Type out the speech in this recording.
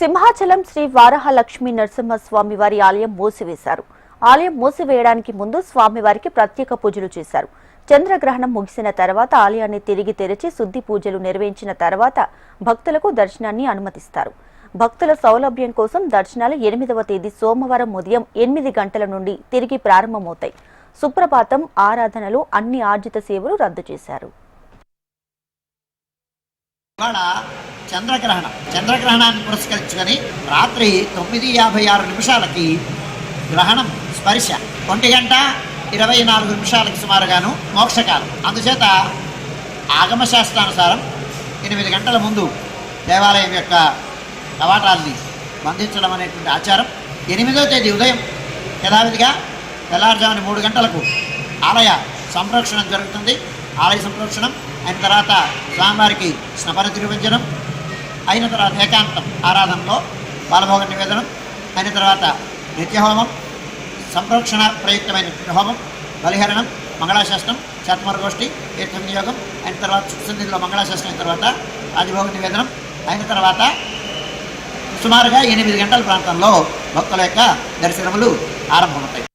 సింహాచలం శ్రీ వారహలక్ష్మి నరసింహస్వామి వారి ఆలయం మూసివేశారు. ఆలయం మూసివేయడానికి ముందు స్వామివారికి ప్రత్యేక పూజలు చేశారు. చంద్రగ్రహణం ముగిసిన తర్వాత ఆలయాన్ని తిరిగి తెరిచి శుద్ధి పూజలు నిర్వహించిన తర్వాత భక్తులకు దర్శనాన్ని అనుమతిస్తారు. భక్తుల సౌలభ్యం కోసం దర్శనాలు 8వ తేదీ సోమవారం ఉదయం 8 గంటల నుండి తిరిగి ప్రారంభమవుతాయి. సుప్రభాతం, ఆరాధనలు, అన్ని ఆర్జిత సేవలు రద్దు చేశారు. చంద్రగ్రహణాన్ని పురస్కరించుకొని రాత్రి 9:56 గ్రహణం స్పర్శ 1:24 సుమారుగాను మోక్షకాలం. అందుచేత ఆగమ శాస్త్రానుసారం 8 గంటల ముందు దేవాలయం యొక్క కవాటాన్ని బంధించడం అనేటువంటి ఆచారం. 8వ తేదీ ఉదయం యథావిధిగా తెల్లారుజామున 3 గంటలకు ఆలయ సంప్రోక్షణం జరుగుతుంది. ఆలయ సంప్రోక్షణం అయిన తర్వాత స్వామివారికి స్నపన తిరువంజనం అయిన తర్వాత ఏకాంతం ఆరాధనలో బాలభోగ నివేదనం అయిన తర్వాత నిత్యహోమం, సంప్రోక్షణ ప్రయుక్తమైన హోమం, బలిహరణం, మంగళాశాసనం, శతమరగోష్ఠి, తీర్థ వినియోగం అయిన తర్వాత సుసంధిలో మంగళాశాసనం అయిన తర్వాత రాజభోగ నివేదనం అయిన తర్వాత సుమారుగా 8 గంటల ప్రాంతంలో భక్తుల యొక్క దర్శనములు ఆరంభమవుతాయి.